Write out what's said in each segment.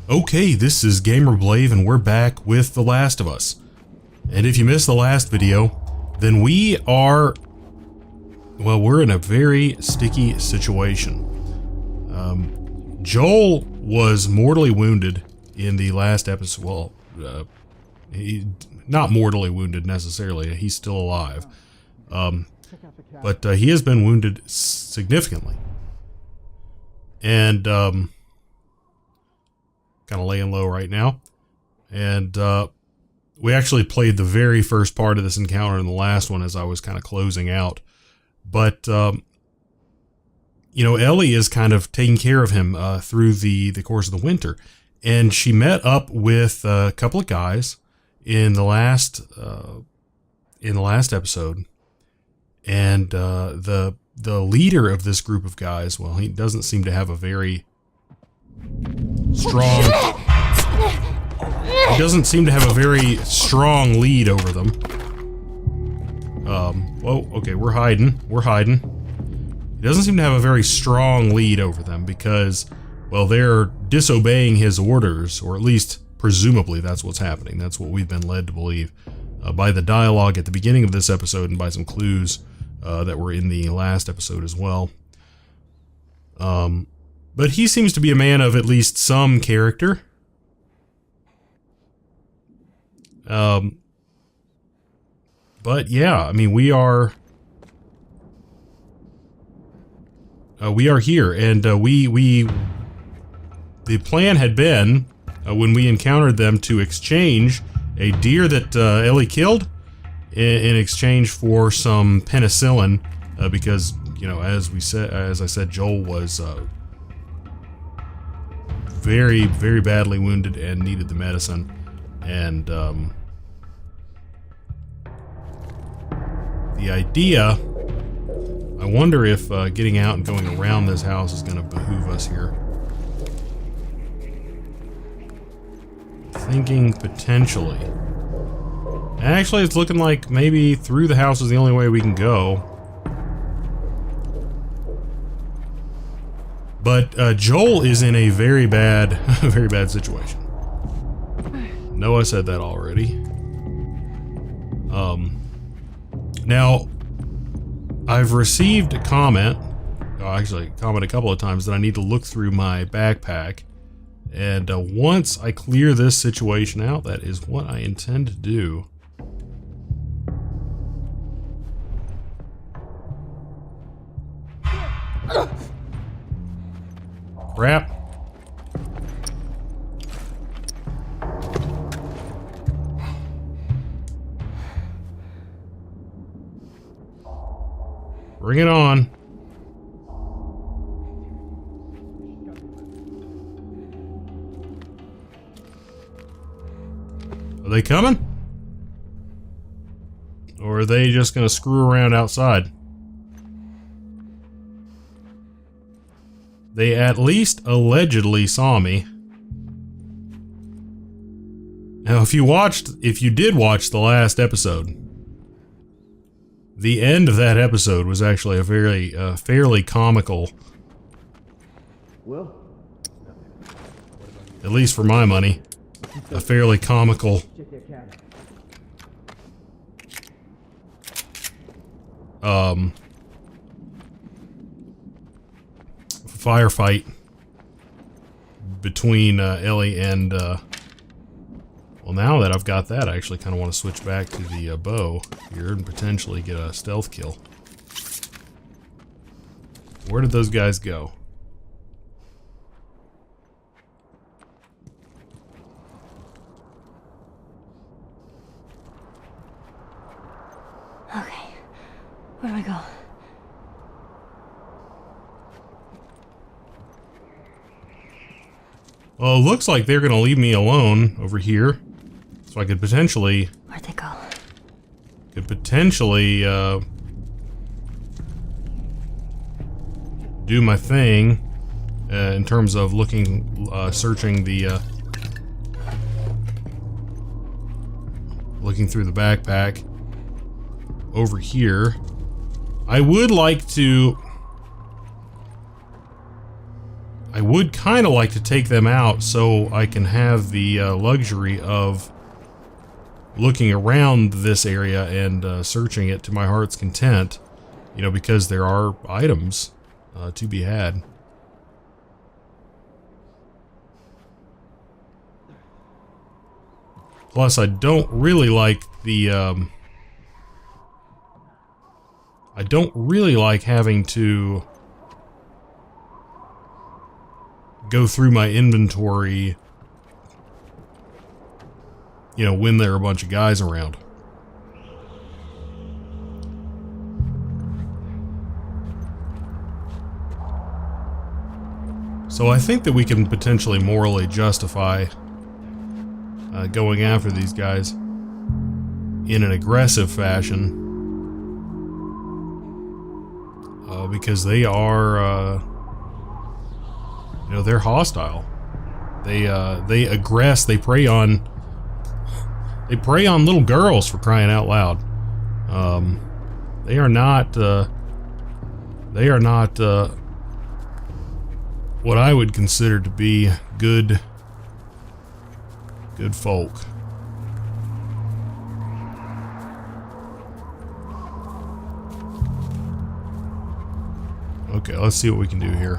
Okay, this is GamerBlave and we're back with The Last of Us. And if you missed the last video, then we are... well, we're in a very sticky situation. Joel was mortally wounded in the last episode. Well, not mortally wounded necessarily, he's still alive. But he has been wounded significantly. And, kind of laying low right now. And we actually played the very first part of this encounter in the last one as I was kind of closing out. But, you know, Ellie is kind of taking care of him through the course of the winter. And she met up with a couple of guys in the last episode. And the leader of this group of guys, well, he doesn't seem to have a very strong... he doesn't seem to have a very strong lead over them. Whoa, okay, we're hiding. We're hiding. He doesn't seem to have a very strong lead over them because, well, they're disobeying his orders, or at least, presumably, that's what's happening. That's what we've been led to believe by the dialogue at the beginning of this episode and by some clues that were in the last episode as well. But he seems to be a man of at least some character. But yeah, I mean, we are here, and the plan had been, when we encountered them, to exchange a deer that Ellie killed in exchange for some penicillin, because, you know, as I said, Joel was very, very badly wounded and needed the medicine. And the idea, I wonder if getting out and going around this house is going to behoove us here. Thinking potentially. Actually, it's looking like maybe through the house is the only way we can go. But Joel is in a very bad, very bad situation. No, I said that already. Now, I've received a comment, actually a comment a couple of times, that I need to look through my backpack. And once I clear this situation out, that is what I intend to do. Crap. Bring it on. Are they coming? Or are they just gonna screw around outside? They at least allegedly saw me. Now, if you did watch the last episode, the end of that episode was actually a very, fairly comical. Well, at least for my money, a fairly comical firefight between Ellie and well, now that I've got that, I actually kind of want to switch back to the bow here and potentially get a stealth kill. Where did those guys go? Okay, where do I go? Well, it looks like they're gonna leave me alone over here. So I could potentially... Where'd they go? Could potentially, do my thing, in terms of looking, searching the, looking through the backpack over here. I would like to... I would kind of like to take them out so I can have the luxury of looking around this area and searching it to my heart's content, you know, because there are items to be had. Plus, I don't really like the, I don't really like having to go through my inventory, you know, when there are a bunch of guys around. So I think that we can potentially morally justify going after these guys in an aggressive fashion, because they are, you know, they're hostile. They aggress. They prey on little girls, for crying out loud. They are not what I would consider to be good folk. Okay, let's see what we can do here.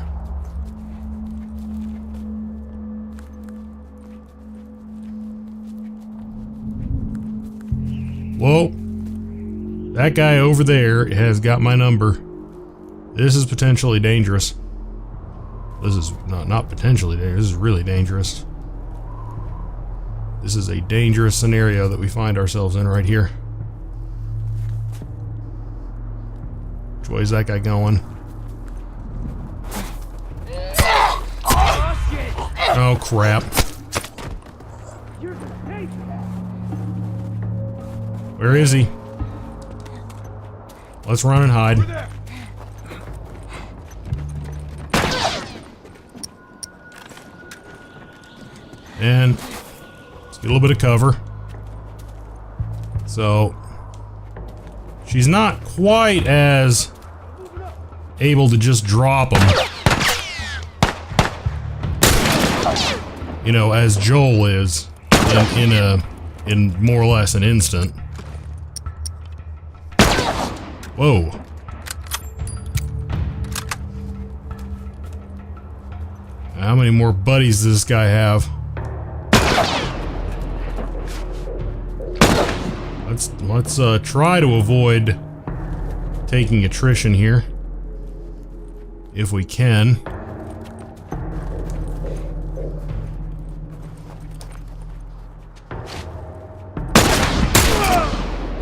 Whoa. That guy over there has got my number. This is potentially dangerous. This is not potentially dangerous. This is really dangerous. This is a dangerous scenario that we find ourselves in right here. Which way is that guy going? Oh, crap. Where is he? Let's run and hide. And let's get a little bit of cover. So she's not quite as able to just drop him, you know, as Joel is in more or less an instant. Whoa. How many more buddies does this guy have? Let's try to avoid taking attrition here, if we can.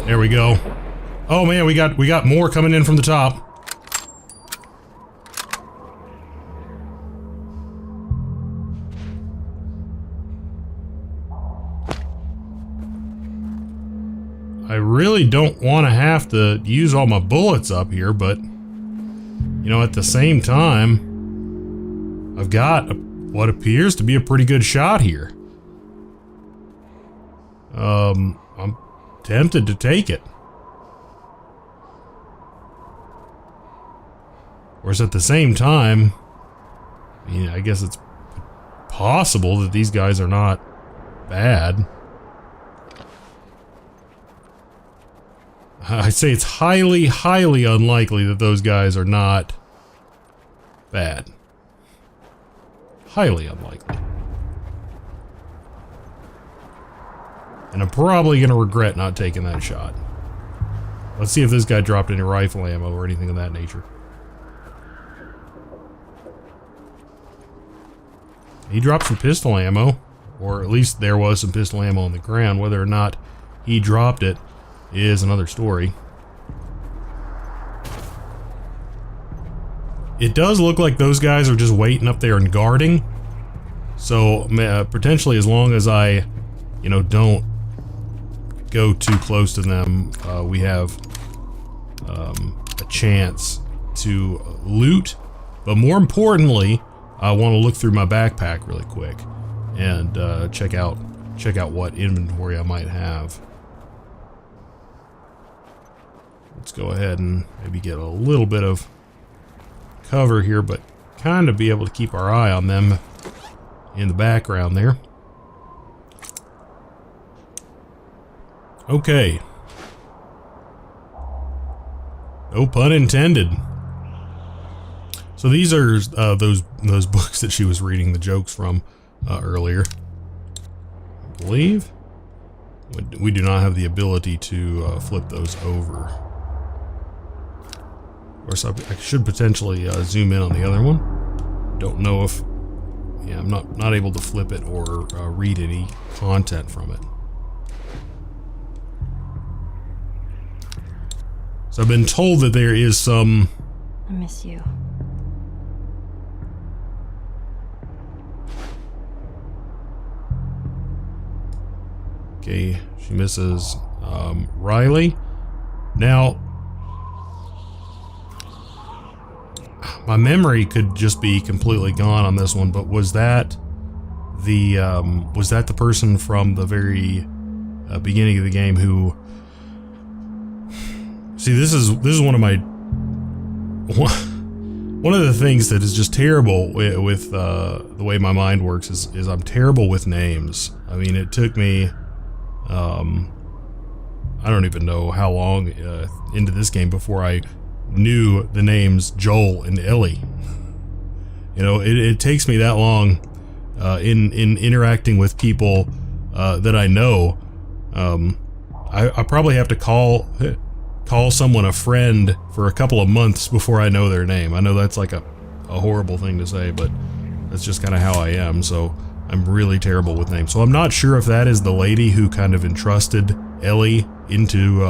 There we go. Oh man, we got more coming in from the top. I really don't want to have to use all my bullets up here, but you know, at the same time, I've got what appears to be a pretty good shot here. I'm tempted to take it. Whereas at the same time, you know, I guess it's possible that these guys are not bad. I'd say it's highly, highly unlikely that those guys are not bad. Highly unlikely. And I'm probably going to regret not taking that shot. Let's see if this guy dropped any rifle ammo or anything of that nature. He dropped some pistol ammo, or at least there was some pistol ammo on the ground. Whether or not he dropped it is another story. It does look like those guys are just waiting up there and guarding. So potentially, as long as I, you know, don't go too close to them, we have a chance to loot. But more importantly, I want to look through my backpack really quick and check out what inventory I might have. Let's go ahead and maybe get a little bit of cover here, but kind of be able to keep our eye on them in the background there. Okay. No pun intended. So these are those books that she was reading the jokes from earlier. I believe we do not have the ability to flip those over. Of course, I should potentially zoom in on the other one. Don't know if, yeah, I'm not able to flip it or read any content from it. So I've been told that there is some. I miss you. Okay, she misses Riley. Now, my memory could just be completely gone on this one, but was that the person from the very beginning of the game who? See, this is one of my one of the things that is just terrible with the way my mind works is I'm terrible with names. I mean, it took me I don't even know how long into this game before I knew the names Joel and Ellie. You know, it takes me that long in interacting with people that I know. I probably have to call someone a friend for a couple of months before I know their name. I know that's like a horrible thing to say, but that's just kind of how I am. So I'm really terrible with names. So I'm not sure if that is the lady who kind of entrusted Ellie into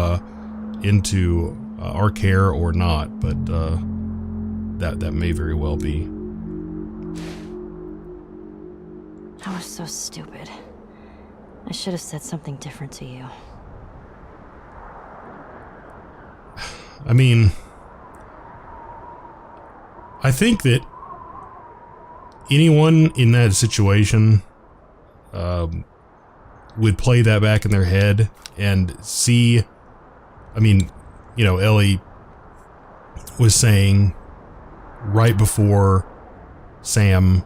our care or not, but that may very well be. I was so stupid. I should have said something different to you. I mean, I think that anyone in that situation would play that back in their head and see, I mean, you know, Ellie was saying right before Sam,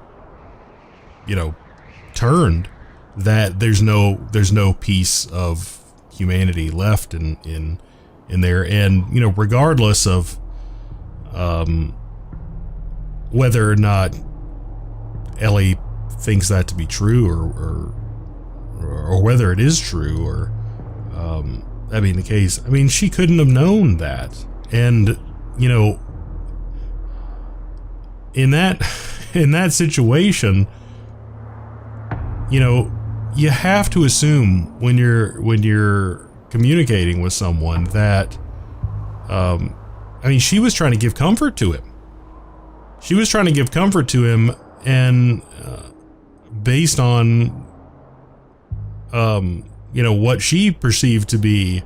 you know, turned that there's no piece of humanity left in there, and you know, regardless of whether or not Ellie thinks that to be true or whether it is true or that being the case, I mean, she couldn't have known that. And you know, in that situation, you know, you have to assume when you're communicating with someone that I mean, she was trying to give comfort to him. She was trying to give comfort to him, and based on you know, what she perceived to be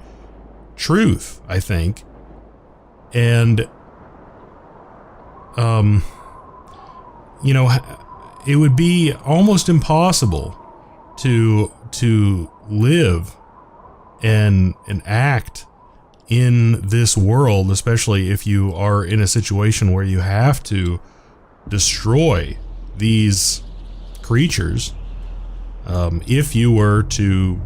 truth, I think. And you know, it would be almost impossible to live and act in this world, especially if you are in a situation where you have to destroy these creatures. If you were to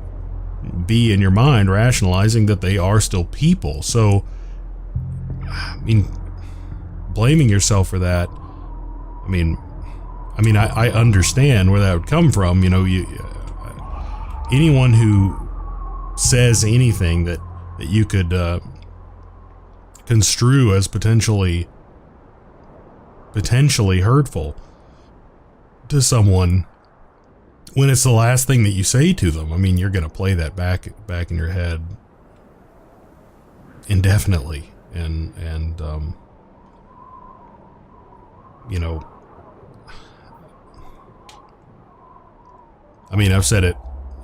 be in your mind rationalizing that they are still people. So, I mean, blaming yourself for that, I mean, I understand where that would come from. You know, anyone who says anything that you could construe as potentially hurtful to someone, when it's the last thing that you say to them, I mean, you're going to play that back in your head indefinitely. And you know, I mean, I said it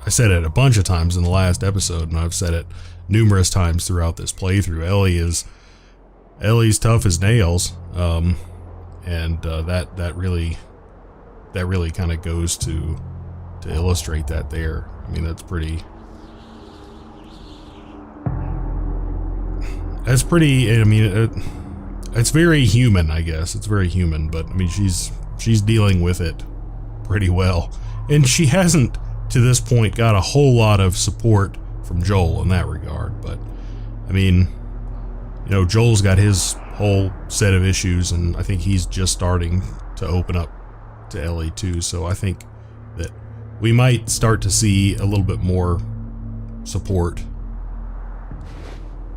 a bunch of times in the last episode, and I've said it numerous times throughout this playthrough. Ellie's tough as nails, and that really kind of goes to illustrate that there. I mean, that's pretty, I it's very human, I guess. It's very human, but I mean, she's dealing with it pretty well. And she hasn't, to this point, got a whole lot of support from Joel in that regard. But, I mean, you know, Joel's got his whole set of issues, and I think he's just starting to open up to Ellie too. So I think that we might start to see a little bit more support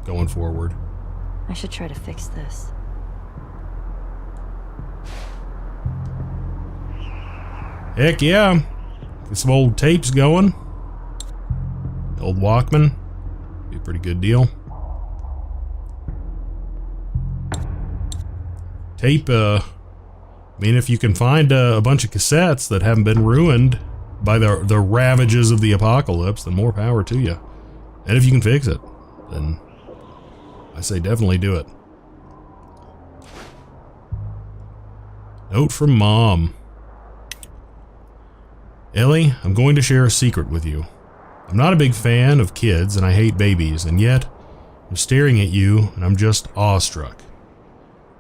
going forward. I should try to fix this. Heck yeah. Get some old tapes going. Old Walkman. Be a pretty good deal. Tape, I mean, if you can find a bunch of cassettes that haven't been ruined by the ravages of the apocalypse, then more power to you. And if you can fix it, then I say definitely do it. Note from Mom. Ellie, I'm going to share a secret with you. I'm not a big fan of kids and I hate babies, and yet I'm staring at you and I'm just awestruck.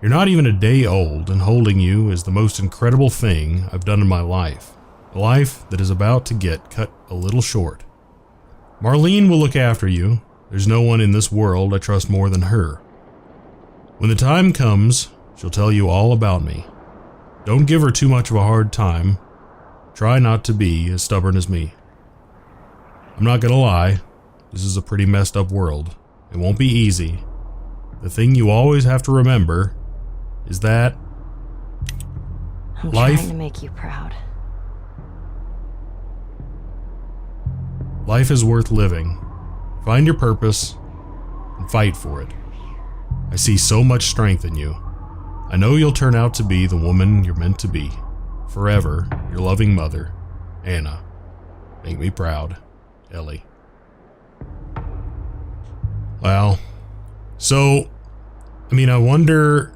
You're not even a day old, and holding you is the most incredible thing I've done in my life. A life that is about to get cut a little short. Marlene will look after you. There's no one in this world I trust more than her. When the time comes, she'll tell you all about me. Don't give her too much of a hard time. Try not to be as stubborn as me. I'm not gonna lie, this is a pretty messed up world. It won't be easy. The thing you always have to remember is that I'm life trying to make you proud. Life is worth living. Find your purpose and fight for it. I see so much strength in you. I know you'll turn out to be the woman you're meant to be. Forever, your loving mother, Anna. Make me proud, Ellie. Well, so, I mean, I wonder,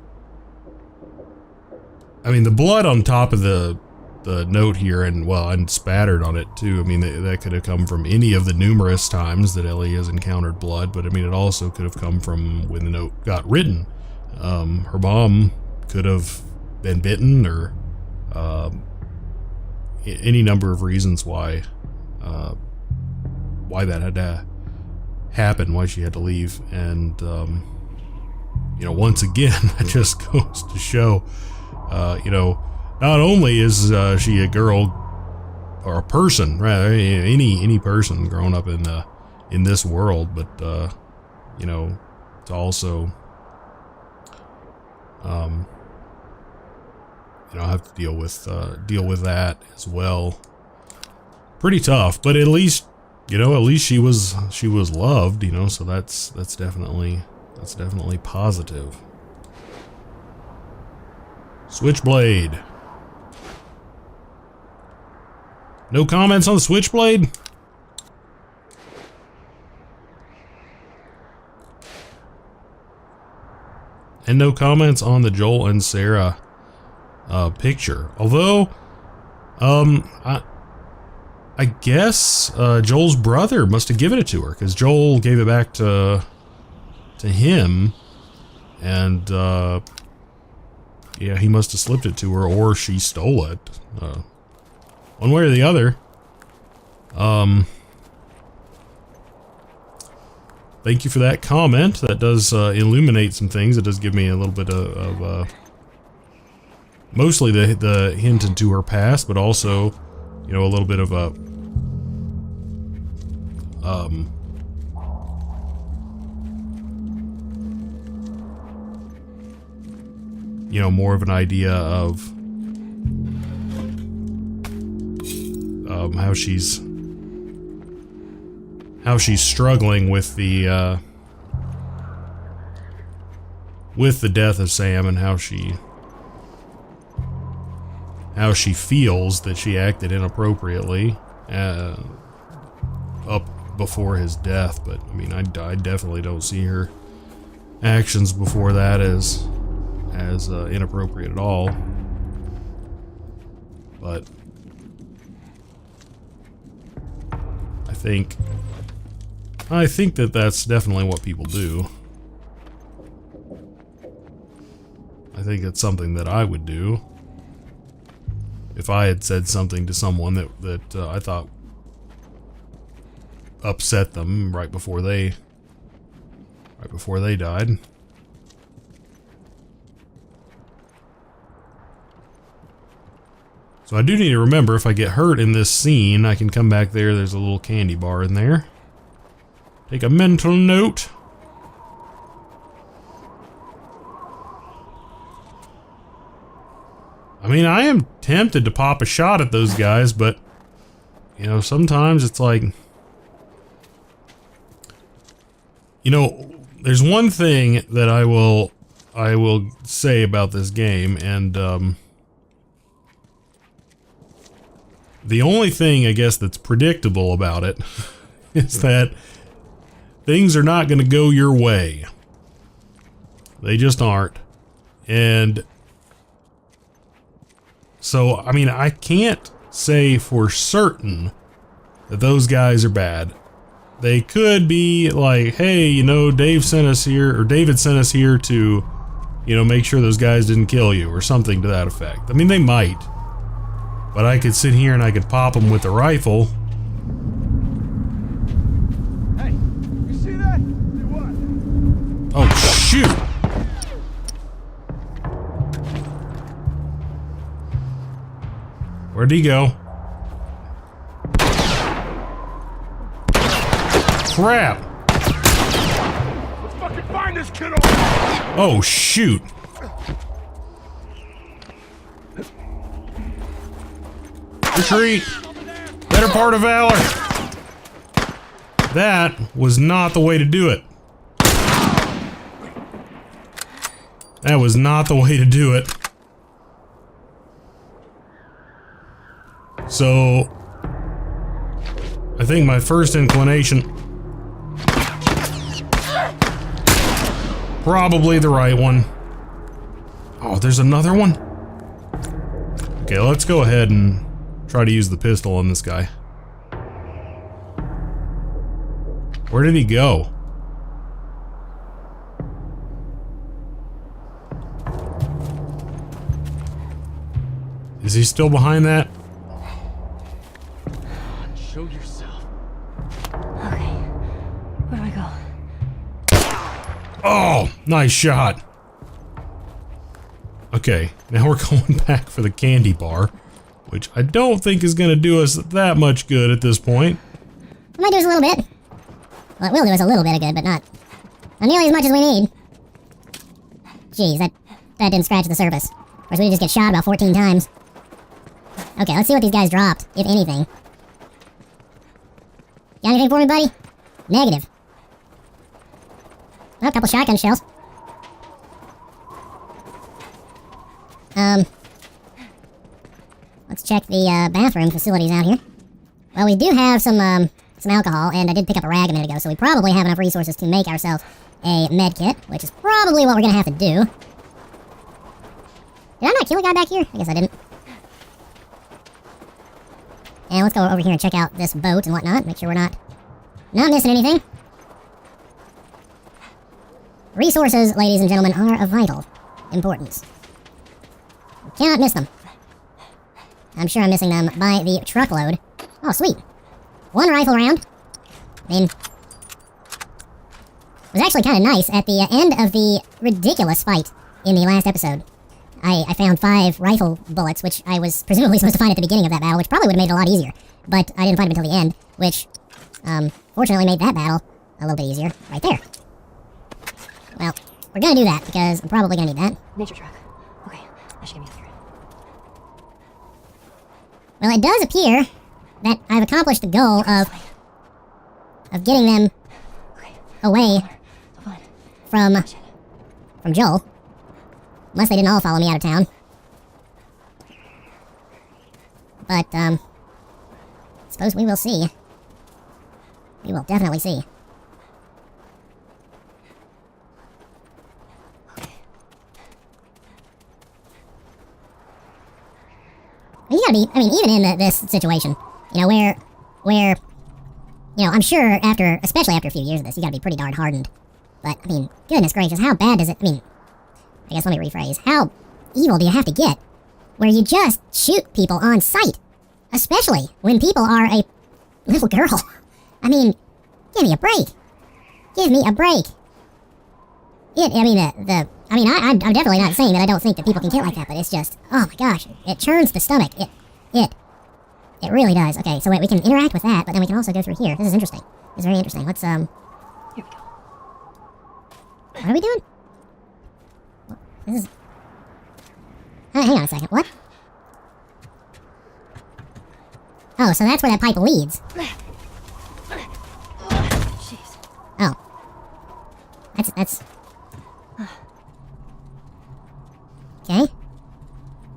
I mean, the blood on top of the note here, and well, and spattered on it too. I mean, that could have come from any of the numerous times that Ellie has encountered blood, but I mean, it also could have come from when the note got written. Her mom could have been bitten, or any number of reasons why that had to happen, why she had to leave. And you know, once again, it just goes to show, you know, not only is she a girl or a person, rather, any person growing up in this world, but you know, to also you know, have to deal with that as well. Pretty tough, but at least, you know, at least she was loved, you know, so that's definitely positive. Switchblade. No comments on the Switchblade? And no comments on the Joel and Sarah picture. Although, I guess Joel's brother must have given it to her, because Joel gave it back to him, and yeah, he must have slipped it to her, or she stole it. One way or the other. Thank you for that comment. That does illuminate some things. It does give me a little bit of mostly the hint into her past, but also, you know, a little bit of a you know, more of an idea of how she's struggling with the death of Sam, and how she feels that she acted inappropriately up before his death. But I mean, I definitely don't see her actions before that as inappropriate at all. But I think that that's definitely what people do. think it's something that I would do if I had said something to someone that I thought upset them right before they died. So I do need to remember, if I get hurt in this scene, I can come back there. There's a little candy bar in there. Take a mental note. I mean, I am tempted to pop a shot at those guys, but, you know, sometimes it's like, you know, there's one thing that I will say about this game, and the only thing, I guess, that's predictable about it is that things are not going to go your way. They just aren't. And so, I mean, I can't say for certain that those guys are bad. They could be like, hey, you know, David sent us here to, you know, make sure those guys didn't kill you, or something to that effect. I mean, they might. But I could sit here and I could pop them with a rifle. Hey, you see that? See what? Oh, shoot! Where'd he go? Crap! Let's fucking find this kid. Oh, shoot! Retreat! Better part of valor! That was not the way to do it. That was not the way to do it. So, I think my first inclination, probably the right one. Oh, there's another one? Okay, let's go ahead and try to use the pistol on this guy. Where did he go? Is he still behind that? Show yourself. Okay. Where do I go? Oh, nice shot. Okay, now we're going back for the candy bar, which I don't think is going to do us that much good at this point. It might do us a little bit. Well, it will do us a little bit of good, but not nearly as much as we need. Jeez, that didn't scratch the surface. Of course, we did just get shot about 14 times. Okay, let's see what these guys dropped, if anything. Got anything for me, buddy? Negative. Oh, a couple shotgun shells. Let's check the bathroom facilities out here. Well, we do have some alcohol, and I did pick up a rag a minute ago, so we probably have enough resources to make ourselves a med kit, which is probably what we're gonna have to do. Did I not kill a guy back here? I guess I didn't. And let's go over here and check out this boat and whatnot, make sure we're not missing anything. Resources, ladies and gentlemen, are of vital importance. We cannot miss them. I'm sure I'm missing them by the truckload. Oh, sweet. One rifle round. I mean, it was actually kind of nice at the end of the ridiculous fight in the last episode. I found 5 rifle bullets, which I was presumably supposed to find at the beginning of that battle, which probably would have made it a lot easier. But I didn't find them until the end, which, fortunately made that battle a little bit easier. Right there. Well, we're gonna do that, because I'm probably gonna need that. Nature truck. Okay, that should get me through. Well, it does appear that I've accomplished the goal of getting them away from Joel. Unless they didn't all follow me out of town. But, suppose we will see. We will definitely see. You gotta be, I mean, even in this situation, you know, where, you know, I'm sure especially after a few years of this, you gotta be pretty darn hardened. But, I mean, goodness gracious, how bad does it, I mean, I guess let me rephrase. How evil do you have to get where you just shoot people on sight? Especially when people are a little girl. I mean, give me a break. Give me a break. I'm definitely not saying that I don't think that people can get like that, but it's just, oh my gosh, it churns the stomach. It really does. Okay, so wait, we can interact with that, but then we can also go through here. This is interesting. It's very interesting. Let's, Here we go. what are we doing? This is... hang on a second. What? Oh, so that's where that pipe leads. Jeez. Oh. That's... Okay.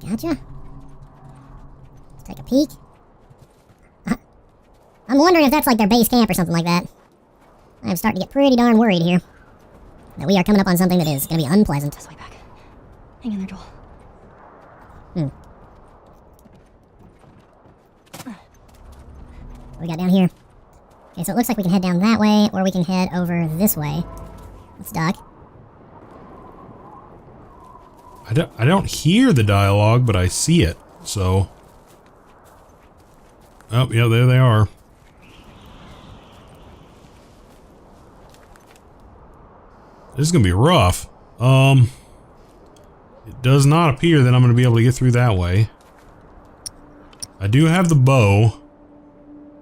Gotcha. Let's take a peek. I'm wondering if that's like their base camp or something like that. I'm starting to get pretty darn worried here. That we are coming up on something that is going to be unpleasant. This way back. Hang in there, Joel. What we got down here? Okay, so it looks like we can head down that way, or we can head over this way. Let's duck. I don't hear the dialogue, but I see it, so... Oh, yeah, there they are. This is gonna be rough. It does not appear that I'm gonna be able to get through that way. I do have the bow.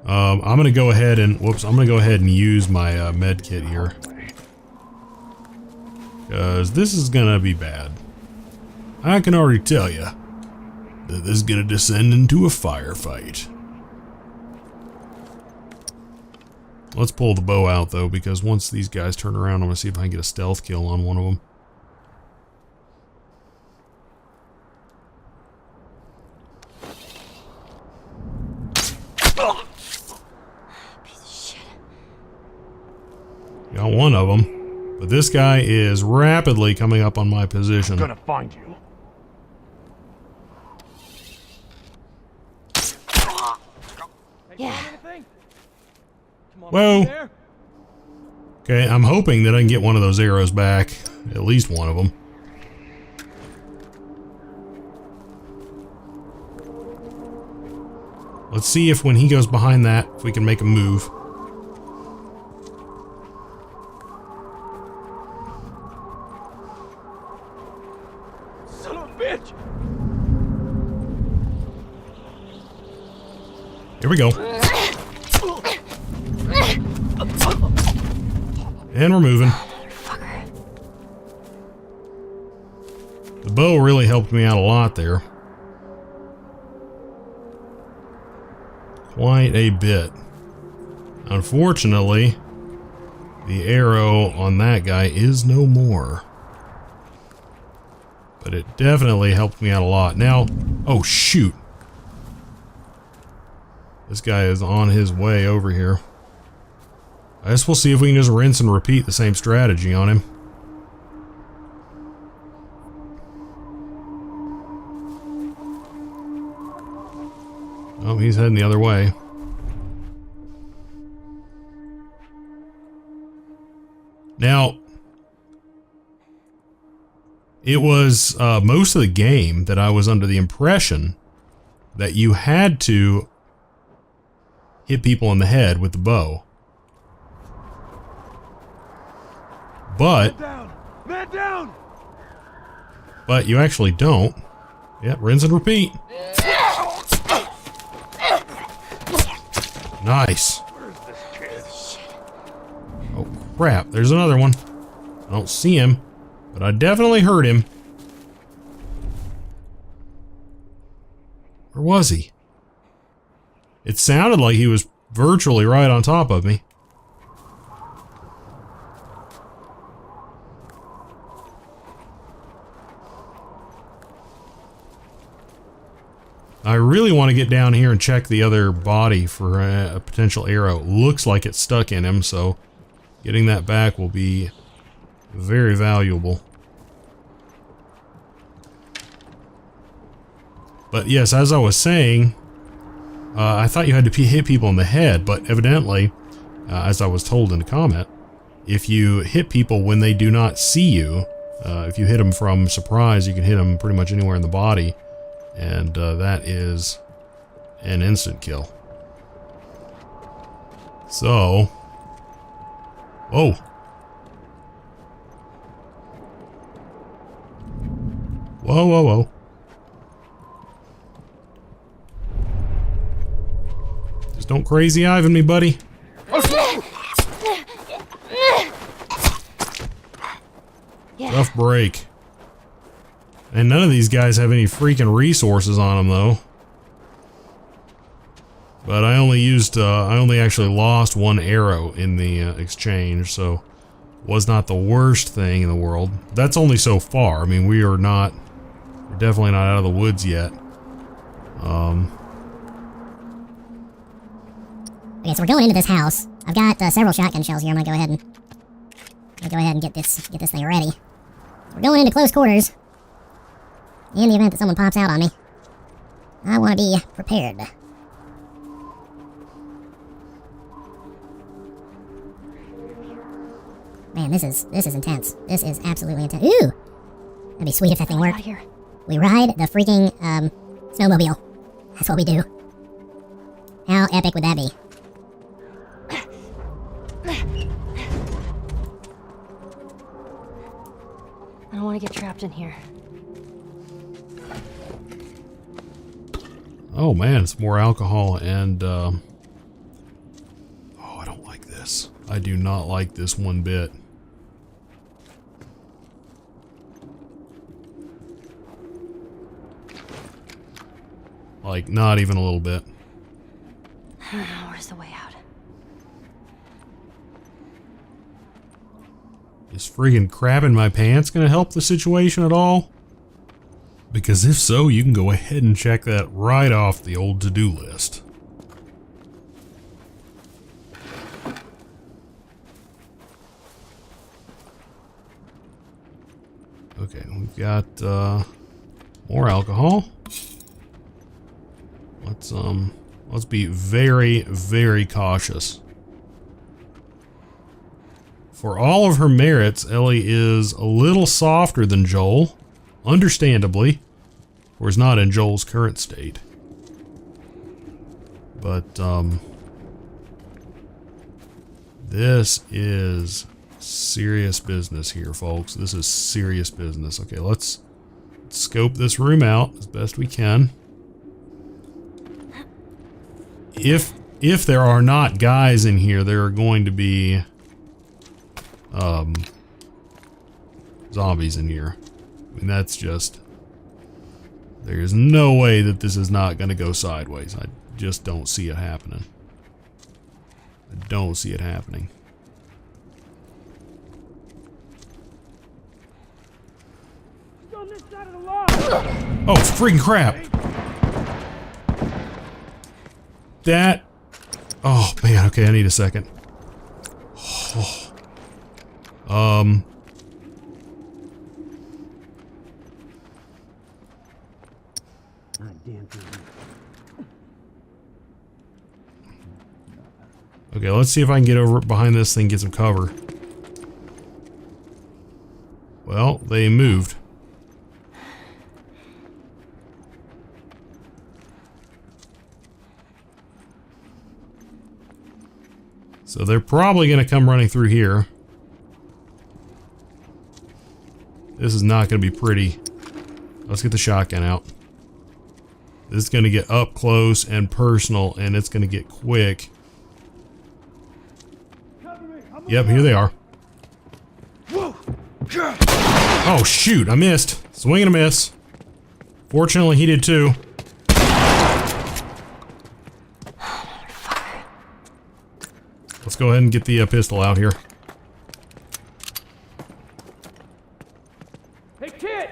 I'm gonna go ahead and... Whoops, I'm gonna go ahead and use my med kit here. Because this is gonna be bad. I can already tell you that this is gonna descend into a firefight. Let's pull the bow out though, because once these guys turn around, I'm gonna see if I can get a stealth kill on one of them. Piece of shit. Got one of them. But this guy is rapidly coming up on my position. I'm gonna find you. Yeah. Come on, Whoa. there. Okay, I'm hoping that I can get one of those arrows back. At least one of them. Let's see if when he goes behind that, if we can make a move. Son of a bitch! Here we go. And we're moving. The bow really helped me out a lot there. Quite a bit. Unfortunately, the arrow on that guy is no more. But it definitely helped me out a lot. Now, oh shoot. This guy is on his way over here. I guess we'll see if we can just rinse and repeat the same strategy on him. Oh, he's heading the other way. Now, it was most of the game that I was under the impression that you had to hit people in the head with the bow. But Man down! But you actually don't. Yeah, rinse and repeat. Nice. Oh crap, there's another one. I don't see him, but I definitely heard him. Where was he? It sounded like he was virtually right on top of me. I really want to get down here and check the other body for a potential arrow. Looks like it's stuck in him, so getting that back will be very valuable. But yes, as I was saying, I thought you had to hit people in the head, but evidently, as I was told in the comment, if you hit people when they do not see you If you hit him from surprise, you can hit him pretty much anywhere in the body, and that is an instant kill. So, whoa. Whoa, whoa, whoa. Just don't crazy Ivan me, buddy. Rough break. And none of these guys have any freaking resources on them, though. But I only actually lost one arrow in the exchange, so was not the worst thing in the world. That's only so far. I mean, we're definitely not out of the woods yet. Okay, so we're going into this house. I've got several shotgun shells here. I'm gonna go ahead and get this thing ready. We're going into close quarters. In the event that someone pops out on me, I want to be prepared. Man, this is intense. This is absolutely intense. Ooh! That'd be sweet if that thing worked. Here. We ride the freaking snowmobile. That's what we do. How epic would that be? I don't want to get trapped in here. Oh man, it's more alcohol and oh, I don't like this. I do not like this one bit. Like, not even a little bit. Where's the way out? Is friggin' crapping my pants gonna help the situation at all? Because if so, you can go ahead and check that right off the old to-do list. Okay, we've got more alcohol. Let's be very, very cautious. For all of her merits, Ellie is a little softer than Joel, understandably, of course not in Joel's current state. But this is serious business here, folks. This is serious business. Okay, let's scope this room out as best we can. If there are not guys in here, there are going to be zombies in here. I mean, that's just, there's no way that this is not going to go sideways. I just don't see it happening. I don't see it happening. On this side of the law. Oh, freaking crap! That... Oh, man, okay, I need a second. Oh. Okay, let's see if I can get over behind this thing and get some cover. Well, they moved. So they're probably going to come running through here. This is not going to be pretty. Let's get the shotgun out. This is going to get up close and personal, and it's going to get quick. Yep, here they are. Oh, shoot, I missed. Swing and a miss. Fortunately, he did too. Let's go ahead and get the pistol out here. Hey kid,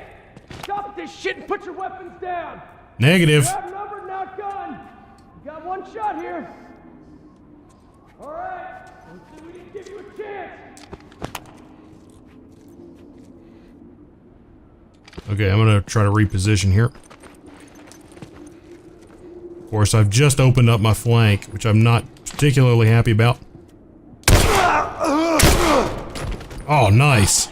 stop this shit and put your weapons down. Negative. Grab number, not gun. You got one shot here. All right, let's see, we didn't give you a chance. Okay, I'm gonna try to reposition here. Of course, I've just opened up my flank, which I'm not particularly happy about. Oh, nice.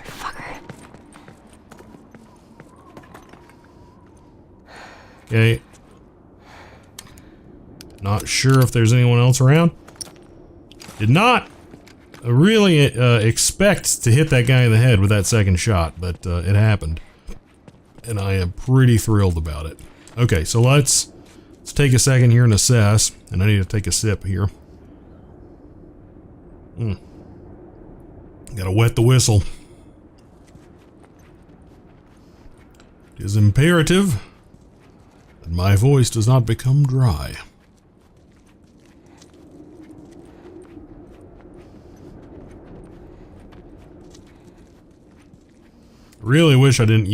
Okay. Not sure if there's anyone else around. Did not really expect to hit that guy in the head with that second shot, but it happened. And I am pretty thrilled about it. Okay, so let's take a second here and assess. And I need to take a sip here. Gotta wet the whistle. It is imperative that my voice does not become dry. Really wish I didn't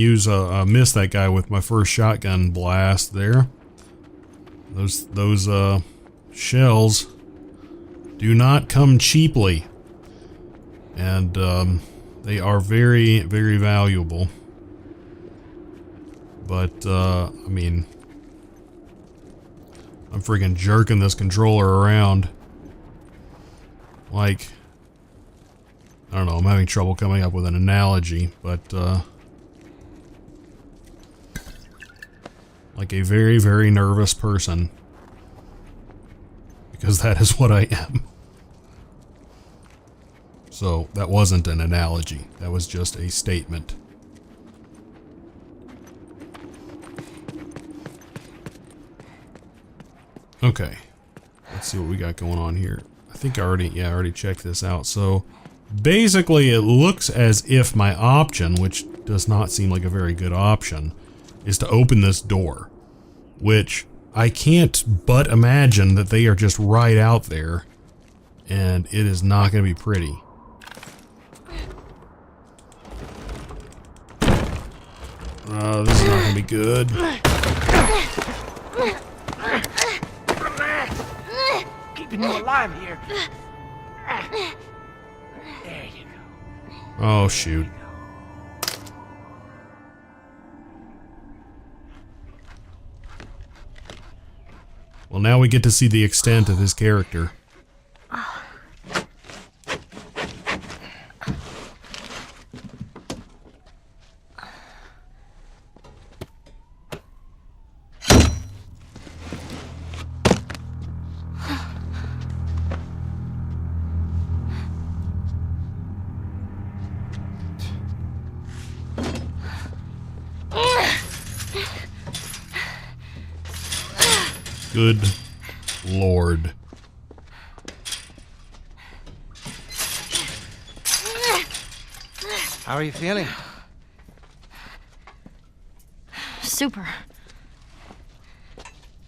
miss that guy with my first shotgun blast there. Those shells do not come cheaply. And they are very, very valuable. But, I mean, I'm freaking jerking this controller around. Like, I don't know, I'm having trouble coming up with an analogy, but, like a very, very nervous person. Because that is what I am. So, that wasn't an analogy. That was just a statement. Okay. Let's see what we got going on here. I think I already checked this out. So, basically it looks as if my option, which does not seem like a very good option, is to open this door. Which, I can't but imagine that they are just right out there. And it is not going to be pretty. This is not going to be good. Keeping you alive here. There you go. Oh, shoot. Well, now we get to see the extent of his character. Good Lord. How are you feeling? Super.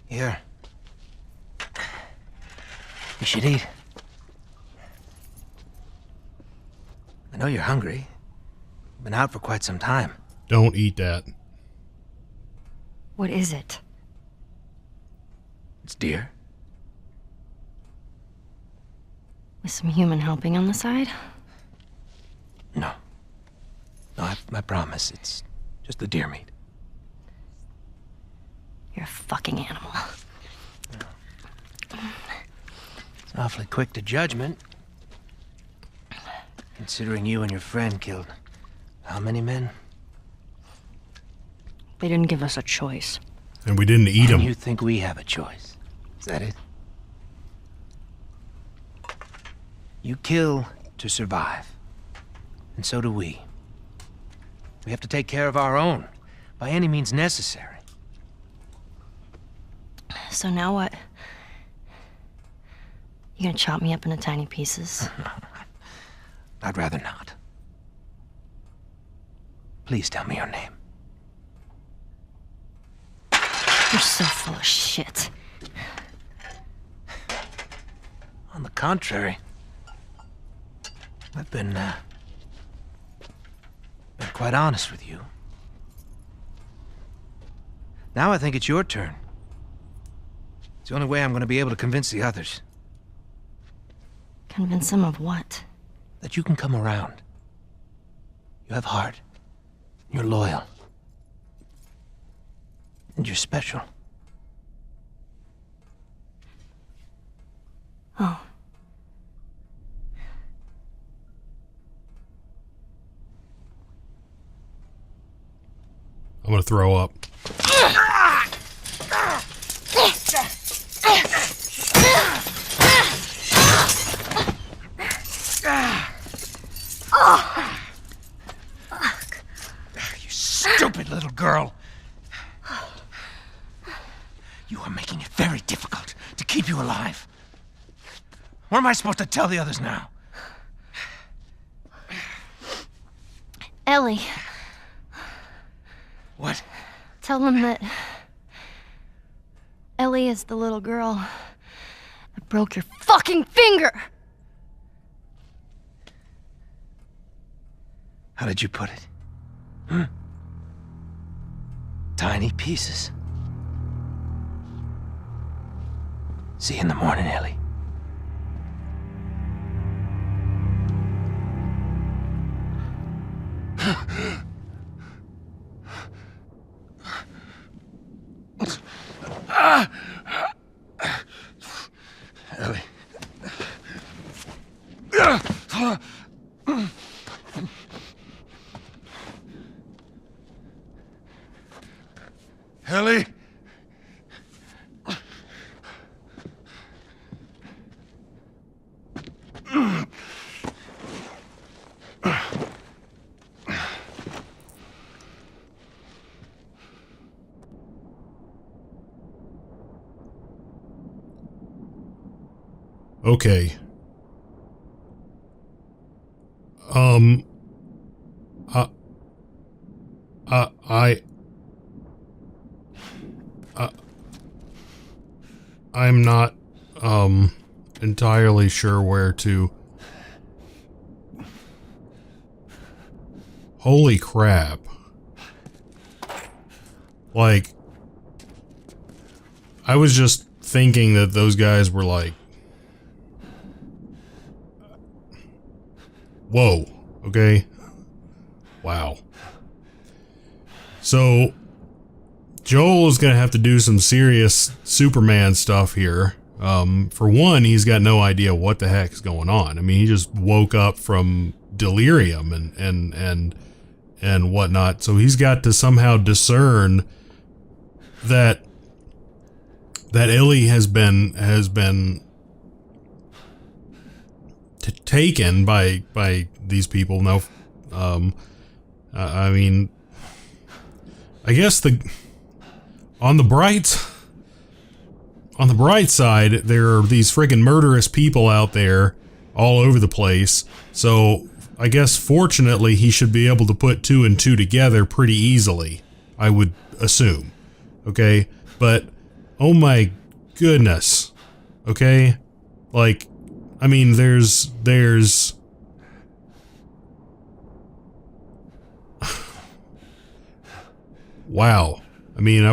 Here. You should eat. I know you're hungry. You've been out for quite some time. Don't eat that. What is it? It's deer. With some human helping on the side? No. No, I promise. It's just the deer meat. You're a fucking animal. It's awfully quick to judgment. Considering you and your friend killed how many men? They didn't give us a choice. And we didn't eat And him. you think we have a choice? Is that it? You kill to survive. And so do we. We have to take care of our own, by any means necessary. So now what? You gonna chop me up into tiny pieces? I'd rather not. Please tell me your name. You're so full of shit. On the contrary, I've been quite honest with you. Now I think it's your turn. It's the only way I'm going to be able to convince the others Convince them of what? that you can come around. You have heart. You're loyal. And you're special. Oh. I'm gonna throw up. very difficult to keep you alive. What am I supposed to tell the others now? Ellie, What? tell them that Ellie is the little girl that broke your fucking finger! How did you put it? Tiny pieces. See you in the morning, Ellie. Ellie. Ellie. Okay. I'm not, entirely sure where to... Holy crap. Like, I was just thinking that those guys were like... Whoa, okay? Wow. So, Joel is gonna have to do some serious Superman stuff here. For one, he's got no idea what the heck is going on. I mean, he just woke up from delirium and whatnot. So he's got to somehow discern that Ellie has been taken by these people. Now, I mean, I guess on the bright side, there are these friggin' murderous people out there all over the place. So I guess fortunately he should be able to put 2 and 2 together pretty easily, I would assume. Okay, but oh my goodness. Okay, like, I mean, there's wow. I mean, I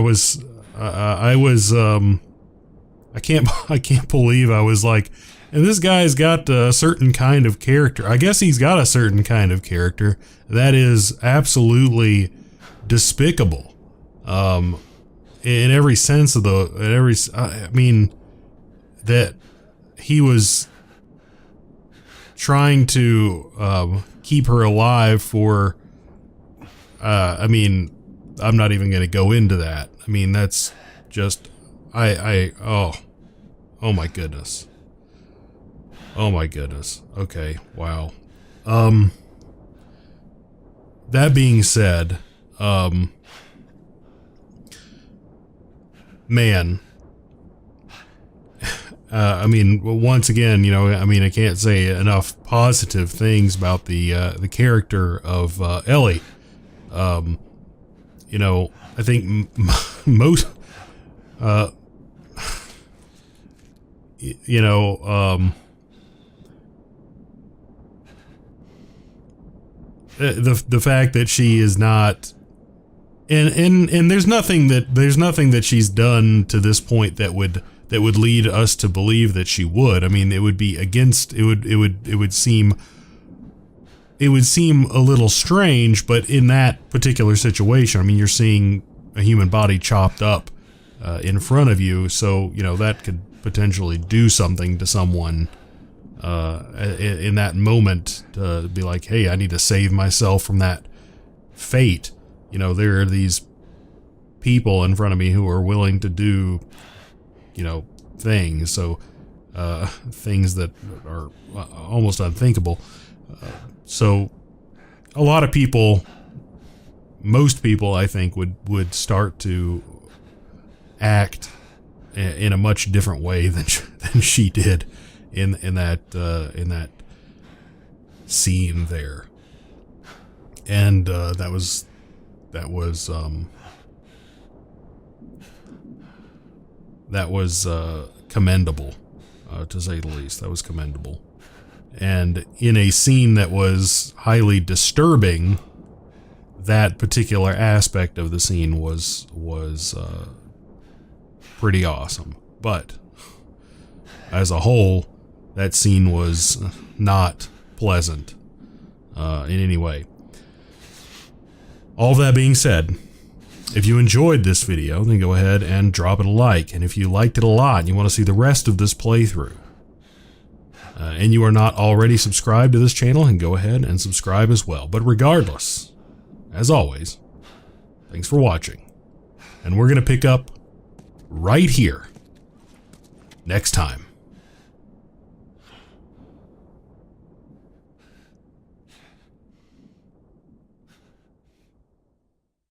can't believe I was like, and this guy's got a certain kind of character. I guess he's got a certain kind of character that is absolutely despicable. In every sense of I mean, that he was trying to keep her alive for, I mean, I'm not even going to go into that. I mean, that's just, oh my goodness. Oh my goodness. Okay. Wow. That being said, man, I mean, once again, you know, I mean, I can't say enough positive things about the character of Ellie. You know, I think most, you know, the fact that she is not, and there's nothing that she's done to this point that would lead us to believe that she would. I mean, it would be against, it would seem a little strange, but in that particular situation, I mean, you're seeing a human body chopped up in front of you, so, you know, that could potentially do something to someone in that moment, to be like, hey, I need to save myself from that fate. You know, there are these people in front of me who are willing to do, you know, things, so things that are almost unthinkable. So a lot of people, most people, I think, would start to act in a much different way than she did in that scene there. And that was commendable, to say the least. That was commendable. And in a scene that was highly disturbing, that particular aspect of the scene was pretty awesome. But as a whole, that scene was not pleasant in any way. All that being said, if you enjoyed this video, then go ahead and drop it a like. And if you liked it a lot and you want to see the rest of this playthrough, and you are not already subscribed to this channel, then go ahead and subscribe as well. But regardless, as always, thanks for watching. And we're going to pick up right here next time.